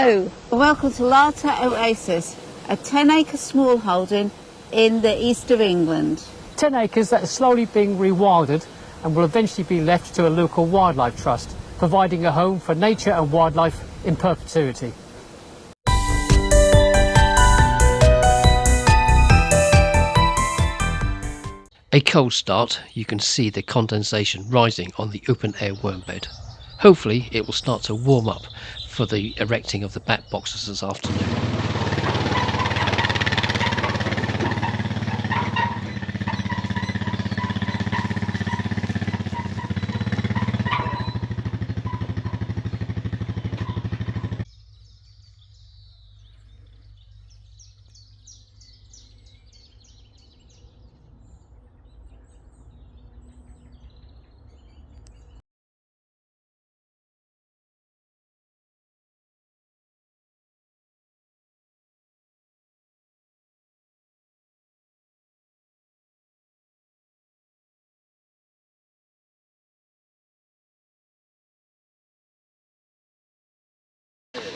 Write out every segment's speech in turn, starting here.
Hello, welcome to Larter Oasis, a 10-acre smallholding in the east of England. 10 acres that is slowly being rewilded and will eventually be left to a local wildlife trust, providing a home for nature and wildlife in perpetuity. A cold start, you can see the condensation rising on the open air worm bed. Hopefully it will start to warm up for the erecting of the bat boxes this afternoon.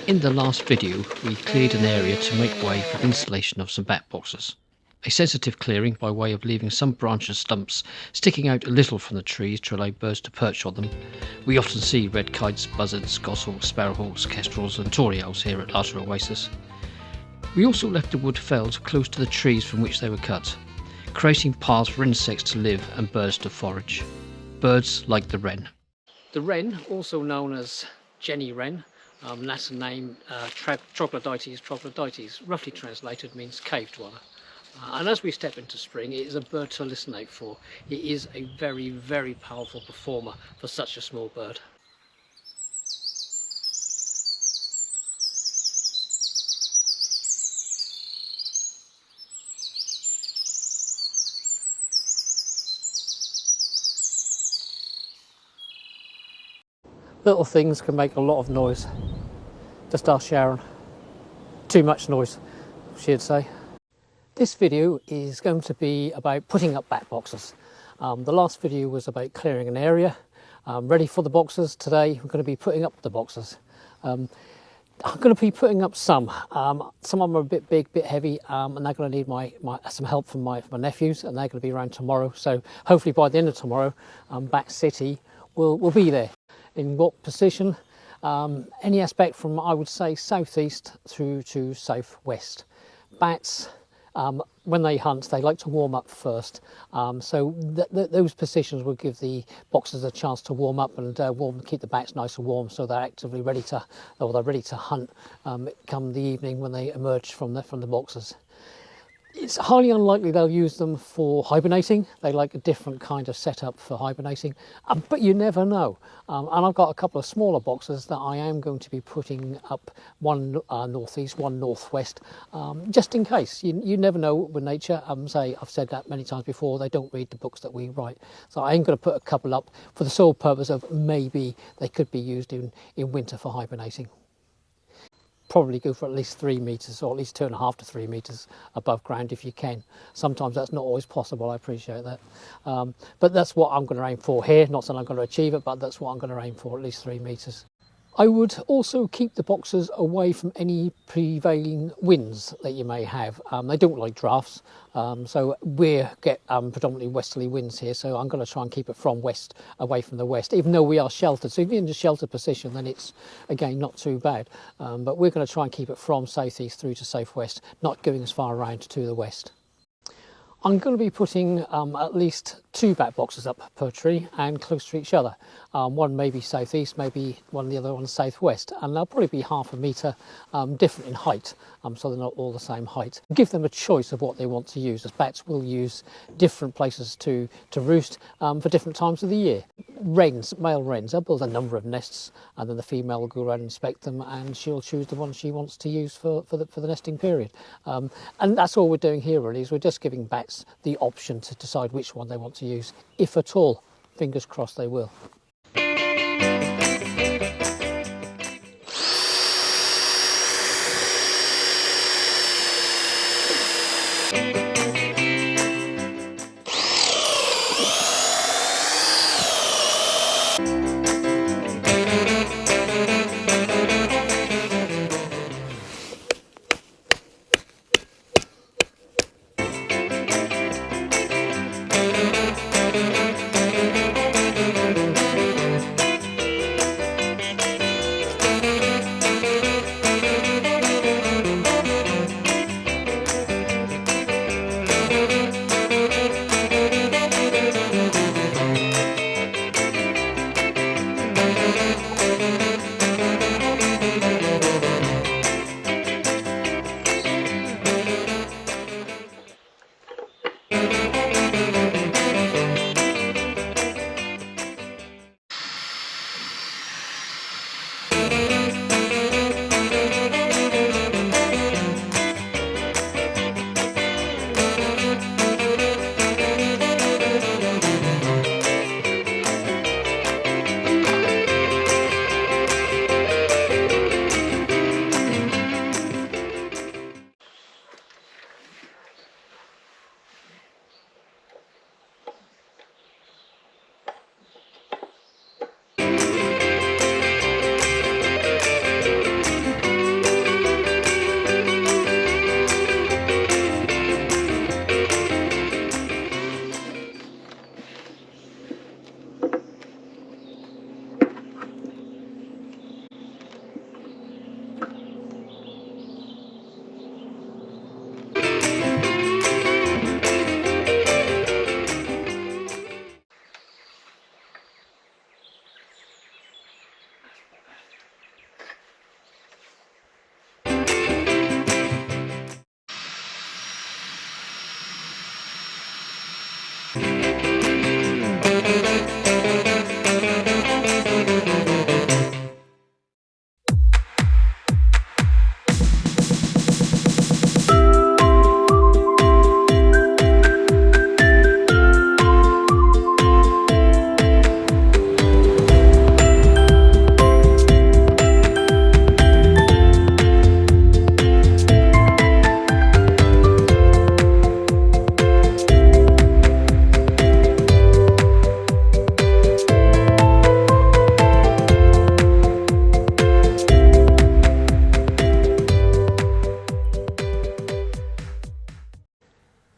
In the last video we cleared an area to make way for the installation of some bat boxes. A sensitive clearing by way of leaving some branch and stumps sticking out a little from the trees to allow birds to perch on them. We often see red kites, buzzards, goshawks, sparrowhawks, kestrels and tory owls here at Larter Oasis. We also left the wood felled close to the trees from which they were cut, creating paths for insects to live and birds to forage. Birds like the wren. The wren, also known as Jenny wren, Latin name Troglodytes, roughly translated means cave dweller. And as we step into spring, it is a bird to listen out for. It is a very, very powerful performer for such a small bird. Little things can make a lot of noise. Just ask Sharon. Too much noise, she'd say. This video is going to be about putting up bat boxes. The last video was about clearing an area, ready for the boxes. Today we're going to be putting up the boxes. I'm going to be putting up some. Some of them are a bit big, bit heavy, and they're going to need some help from my nephews, and they're going to be around tomorrow. So hopefully by the end of tomorrow, Bat City will be there. In what position? Any aspect from, I would say, southeast through to southwest. Bats, when they hunt, they like to warm up first, so those positions will give the boxes a chance to warm up and keep the bats nice and warm, so they're actively ready to hunt come the evening when they emerge from the boxes. It's highly unlikely they'll use them for hibernating. They like a different kind of setup for hibernating, but you never know. And I've got a couple of smaller boxes that I am going to be putting up, one northeast, one northwest, just in case. You never know with nature. I've said that many times before, they don't read the books that we write. So I am going to put a couple up for the sole purpose of maybe they could be used in winter for hibernating. Probably go for at least 3 metres, or at least 2.5 to 3 metres above ground if you can. Sometimes that's not always possible, I appreciate that. But that's what I'm going to aim for here. Not saying I'm going to achieve it, but that's what I'm going to aim for, at least 3 metres. I would also keep the boxes away from any prevailing winds that you may have. They don't like drafts, so we get predominantly westerly winds here, so I'm going to try and keep it from west, away from the west, even though we are sheltered. So if you're in a sheltered position, then it's, again, not too bad. But we're going to try and keep it from southeast through to southwest, not going as far around to the west. I'm going to be putting at least 2 bat boxes up per tree and close to each other. One maybe southeast, maybe the other one southwest, and they'll probably be 1/2 metre different in height, so they're not all the same height. Give them a choice of what they want to use, as bats will use different places to roost for different times of the year. Wrens, male wrens, they'll build a number of nests, and then the female will go around and inspect them, and she'll choose the one she wants to use for the nesting period. And that's all we're doing here really, is we're just giving bats the option to decide which one they want to use, if at all. Fingers crossed they will.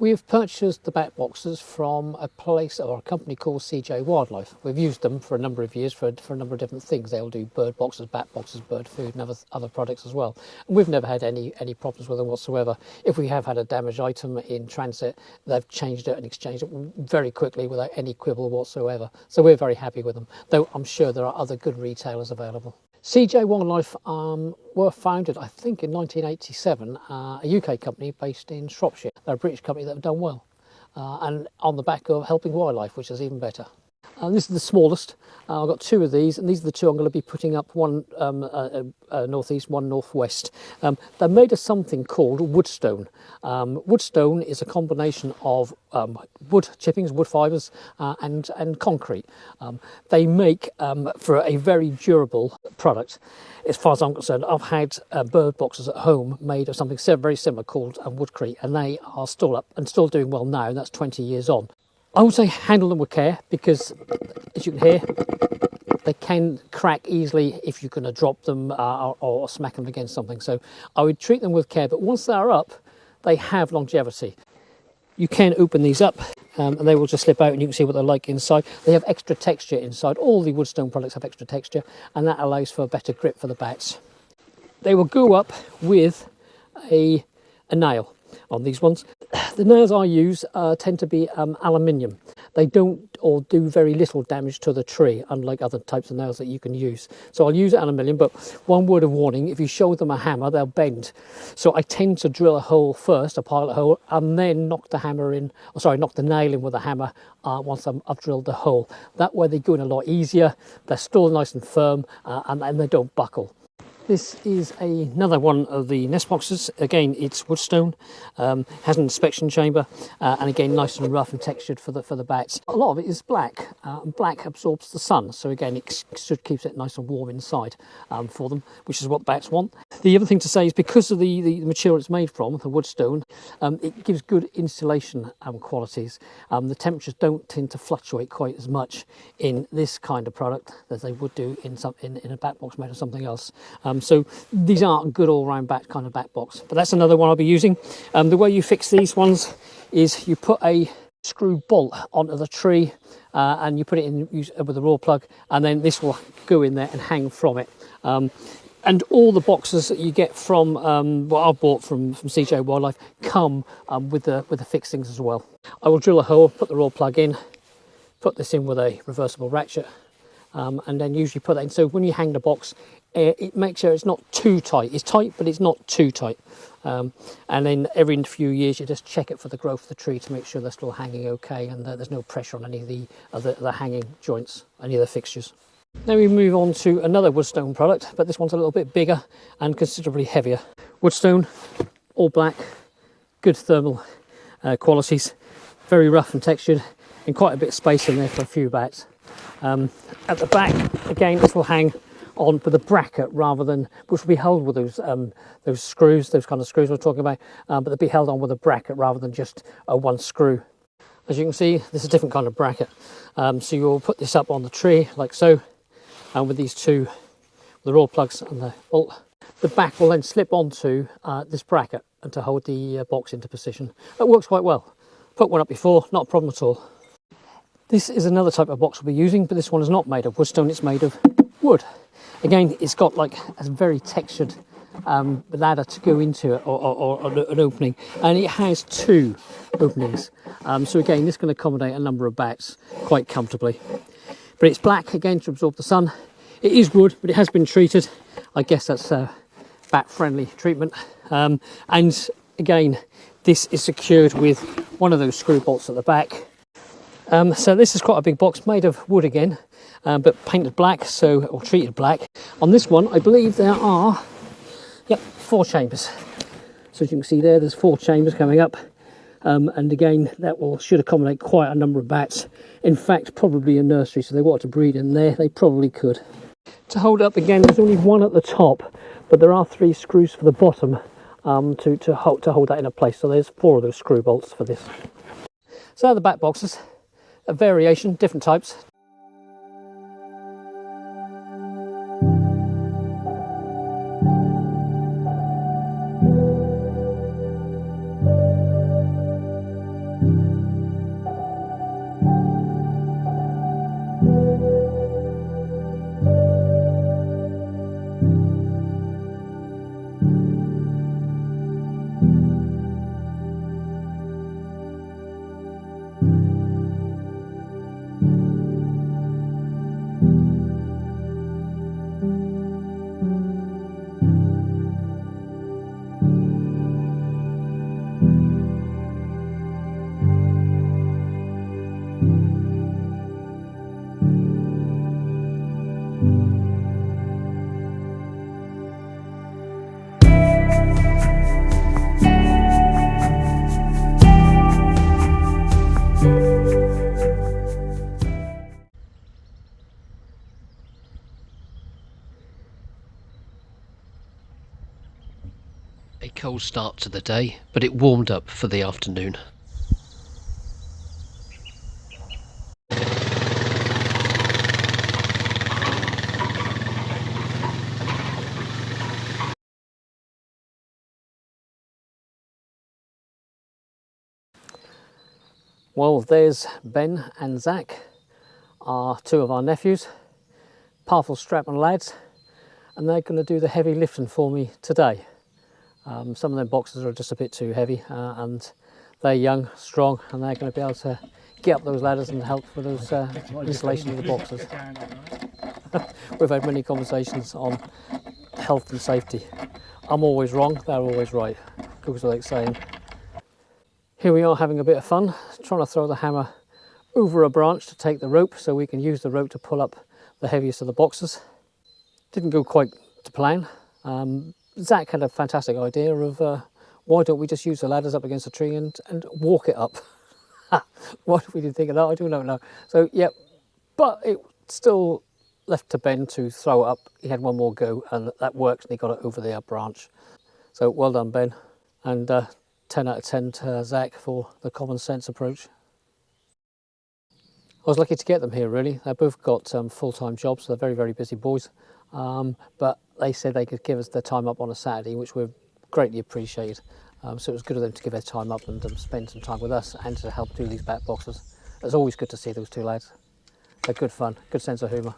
We've purchased the bat boxes from a place or a company called CJ Wildlife. We've used them for a number of years for a number of different things. They'll do bird boxes, bat boxes, bird food and other products as well. And we've never had any problems with them whatsoever. If we have had a damaged item in transit, they've changed it and exchanged it very quickly without any quibble whatsoever. So we're very happy with them, though I'm sure there are other good retailers available. CJ Wildlife were founded, I think, in 1987, a UK company based in Shropshire. They're a British company that have done well, and on the back of helping wildlife, which is even better. This is the smallest. I've got two of these, and these are the two I'm going to be putting up, one northeast, one northwest. They're made of something called woodstone. Woodstone is a combination of wood chippings, wood fibres, and concrete. They make for a very durable product. As far as I'm concerned, I've had bird boxes at home made of something very similar called woodcrete, and they are still up and still doing well now, and that's 20 years on. I would say handle them with care because, as you can hear, they can crack easily if you're going to drop them or smack them against something. So I would treat them with care, but once they're up, they have longevity. You can open these up and they will just slip out and you can see what they're like inside. They have extra texture inside. All the woodstone products have extra texture and that allows for a better grip for the bats. They will go up with a nail on these ones. The nails I use tend to be aluminium. They don't or do very little damage to the tree, unlike other types of nails that you can use. So I'll use aluminium, but one word of warning, if you show them a hammer, they'll bend. So I tend to drill a hole first, a pilot hole, and then knock the nail in with a hammer once I've drilled the hole. That way they go in a lot easier, they're still nice and firm, and they don't buckle. This is another one of the nest boxes. Again, it's woodstone, has an inspection chamber, and again, nice and rough and textured for the bats. A lot of it is black. Black absorbs the sun, so again, it keeps it nice and warm inside for them, which is what bats want. The other thing to say is because of the material it's made from, the woodstone, it gives good insulation qualities. The temperatures don't tend to fluctuate quite as much in this kind of product as they would do in a bat box made of something else. So these are a good all-round kind of bat box, but that's another one I'll be using. The way you fix these ones is you put a screw bolt onto the tree and you put it in with a raw plug, and then this will go in there and hang from it. And all the boxes that you get from what I've bought from CJ Wildlife come with the fixings as well. I will drill a hole, put the raw plug in, put this in with a reversible ratchet, and then usually put that in. So when you hang the box, it makes sure it's not too tight. It's tight, but it's not too tight. And then every few years you just check it for the growth of the tree to make sure they're still hanging okay and there's no pressure on any of the hanging joints, any of the fixtures. Now we move on to another woodstone product, but this one's a little bit bigger and considerably heavier. Woodstone, all black, good thermal qualities, very rough and textured, and quite a bit of space in there for a few bats. At the back, again, this will hang on with a bracket rather than, which will be held with those screws, those kind of screws we're talking about, but they'll be held on with a bracket rather than just one screw. As you can see, this is a different kind of bracket. So you'll put this up on the tree like so, and with these two, the raw plugs and the bolt, the back will then slip onto this bracket and to hold the box into position. That works quite well. Put one up before, not a problem at all. This is another type of box we'll be using, but this one is not made of woodstone, it's made of wood. Again, it's got like a very textured ladder to go into it, or an opening, and it has two openings. So again, this can accommodate a number of bats quite comfortably. But it's black, again, to absorb the sun. It is wood, but it has been treated. I guess that's bat-friendly treatment. And again, this is secured with one of those screw bolts at the back. So this is quite a big box made of wood again, but painted black, or treated black. On this one, I believe there are, 4 chambers. So as you can see there's 4 chambers coming up. And again, that should accommodate quite a number of bats. In fact, probably a nursery, so they wanted to breed in there, they probably could. To hold up again, there's only one at the top, but there are 3 screws for the bottom to hold that in place. So there's 4 of those screw bolts for this. So the bat boxes, a variation, different types. A cold start to the day, but it warmed up for the afternoon. Well, there's Ben and Zach, are two of our nephews, powerful strapping lads, and they're going to do the heavy lifting for me today. Some of them boxes are just a bit too heavy, and they're young, strong, and they're going to be able to get up those ladders and help with those installation of the boxes. We've had many conversations on health and safety. I'm always wrong, they're always right. Goes without saying. Here we are having a bit of fun, trying to throw the hammer over a branch to take the rope so we can use the rope to pull up the heaviest of the boxes. Didn't go quite to plan. Zach had a fantastic idea of why don't we just use the ladders up against a tree and walk it up. Why did we didn't think of that? I do not know. So yeah, but it still left to Ben to throw it up. He had one more go and that worked and he got it over the branch. So well done, Ben, and 10 out of 10 to Zach for the common sense approach. I was lucky to get them here really. They've both got full-time jobs, so they're very, very busy boys. But they said they could give us their time up on a Saturday, which we greatly appreciate. So it was good of them to give their time up and spend some time with us and to help do these back boxes. It's always good to see those two lads. They're good fun, good sense of humour.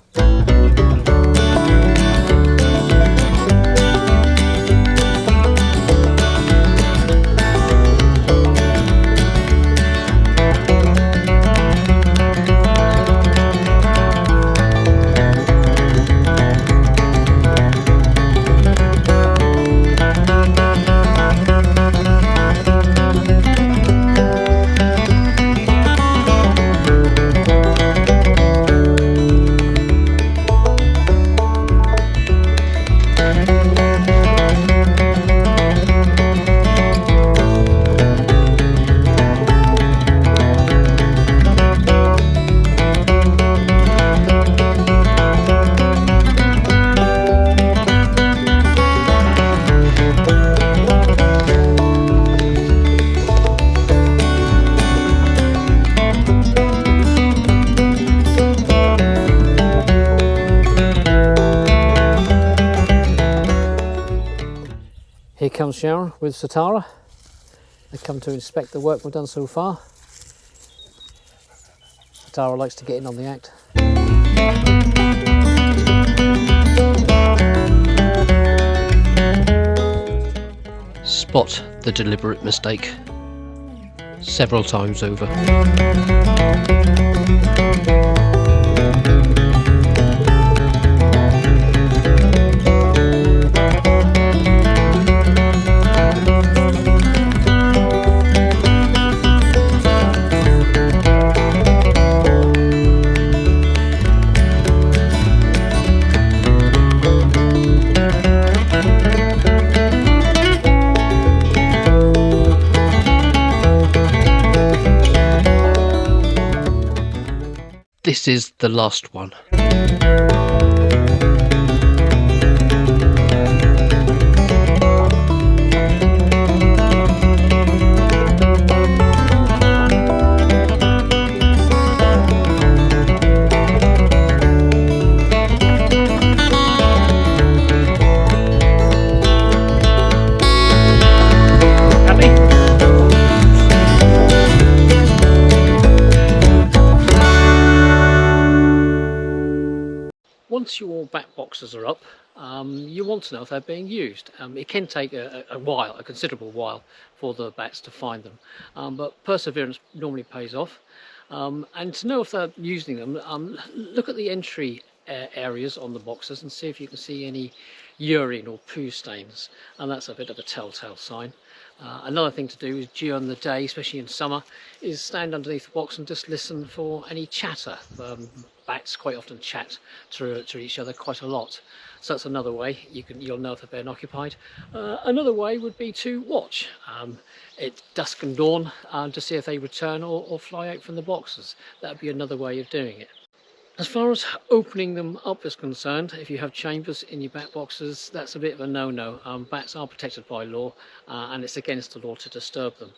Here comes Sharon with Satara. They come to inspect the work we've done so far. Satara likes to get in on the act. Spot the deliberate mistake several times over. This is the last one. Once your back boxes are up, you want to know if they're being used. It can take a considerable while for the bats to find them, but perseverance normally pays off. And to know if they're using them, look at the entry areas on the boxes and see if you can see any urine or poo stains, and that's a bit of a telltale sign. Another thing to do is during the day, especially in summer, is stand underneath the box and just listen for any chatter. Bats quite often chat to each other quite a lot, so that's another way you'll know if they're being occupied. Another way would be to watch at dusk and dawn to see if they return or fly out from the boxes. That would be another way of doing it. As far as opening them up is concerned, if you have chambers in your bat boxes, that's a bit of a no-no. Bats are protected by law, and it's against the law to disturb them.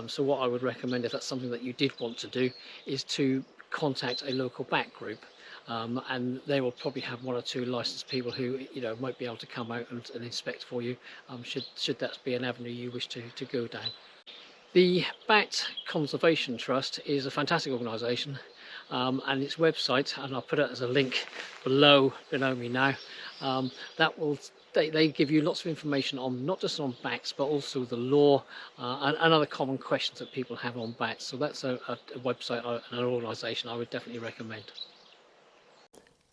So what I would recommend, if that's something that you did want to do, is to contact a local bat group. And they will probably have one or two licensed people who might be able to come out and inspect for you, should that be an avenue you wish to go down. The Bat Conservation Trust is a fantastic organisation, and its website, and I'll put it as a link below me now, that will they give you lots of information on not just on bats but also the law, and other common questions that people have on bats. So that's a website and an organisation I would definitely recommend.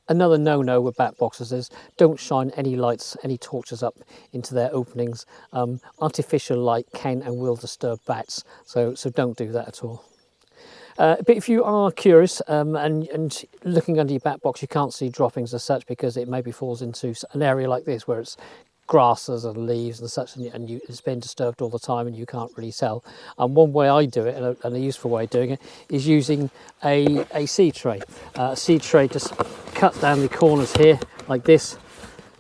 Another no-no with bat boxes is don't shine any lights, any torches up into their openings. Artificial light can and will disturb bats, so don't do that at all. But if you are curious and looking under your bat box, you can't see droppings as such because it maybe falls into an area like this where it's grasses and leaves and such, and it's been disturbed all the time and you can't really tell. And one way I do it, and a useful way of doing it, is using a seed tray. A seed tray just cuts down the corners here like this,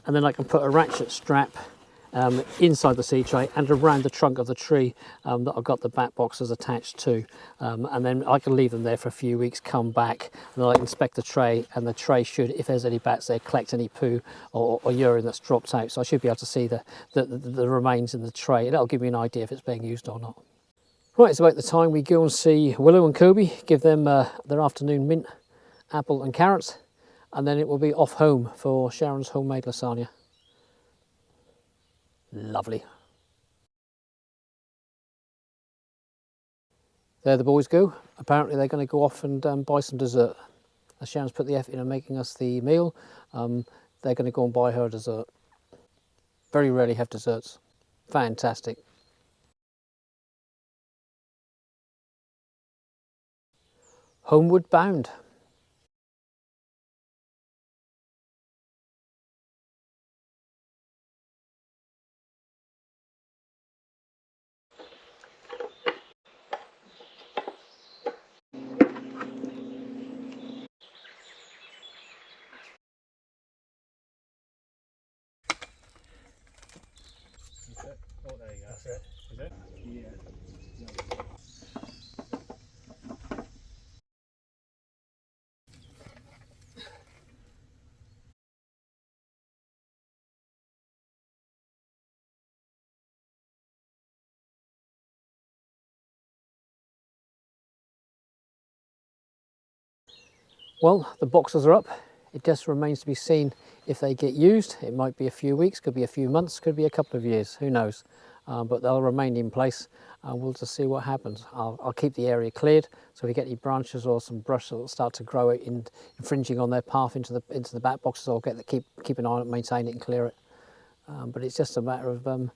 and then I can put a ratchet strap inside the seed tray and around the trunk of the tree that I've got the bat boxes attached to, and then I can leave them there for a few weeks, come back, and then I can inspect the tray, and the tray should, if there's any bats there, collect any poo or urine that's dropped out, so I should be able to see the remains in the tray, and that'll give me an idea if it's being used or not. Right, it's about the time we go and see Willow and Kobe, give them their afternoon mint, apple and carrots, and then it will be off home for Sharon's homemade lasagna. Lovely. There the boys go. Apparently they're going to go off and buy some dessert. As Sharon's put the effort in making us the meal, they're going to go and buy her dessert. Very rarely have desserts. Fantastic. Homeward bound. Oh, there you go. That's it. Is it? Yeah. Well, the boxes are up. It just remains to be seen if they get used. It might be a few weeks, could be a few months, could be a couple of years, who knows. But they'll remain in place and we'll just see what happens. I'll keep the area cleared, so if we get any branches or some brush that will start to grow infringing on their path into the bat boxes, I'll keep an eye on it, maintain it and clear it. But it's just a matter of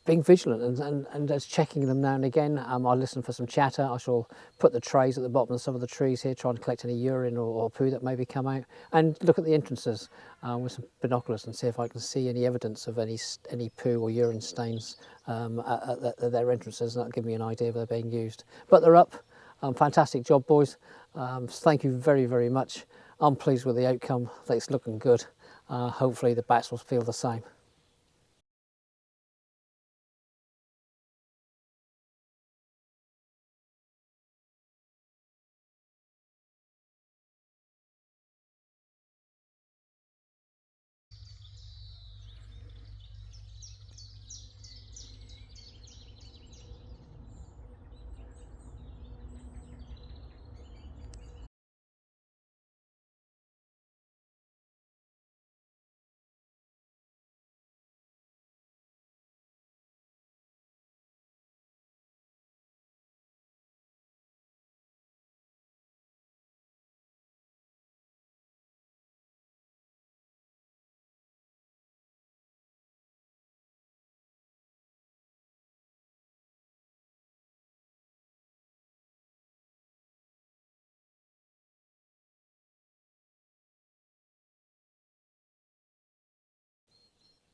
being vigilant and just checking them now and again. I listen for some chatter. I shall put the trays at the bottom of some of the trees here, trying to collect any urine or poo that maybe come out, and look at the entrances with some binoculars and see if I can see any evidence of any poo or urine stains at their entrances, and that'll give me an idea if they're being used. But they're up. Fantastic job, boys. Thank you very, very much. I'm pleased with the outcome. It's looking good. Hopefully the bats will feel the same.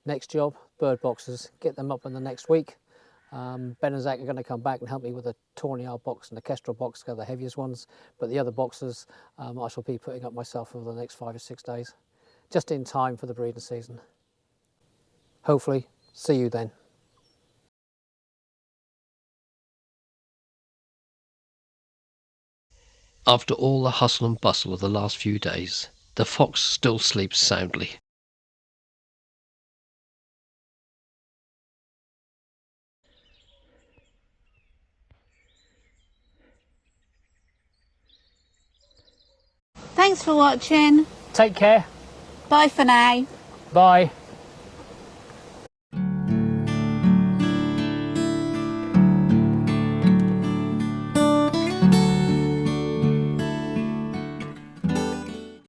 Next job, bird boxes. Get them up in the next week. Ben and Zach are going to come back and help me with the Tornado box and the Kestrel box, the heaviest ones, but the other boxes I shall be putting up myself over the next 5 or 6 days, just in time for the breeding season. Hopefully, see you then. After all the hustle and bustle of the last few days, the fox still sleeps soundly. Thanks for watching. Take care. Bye for now. Bye.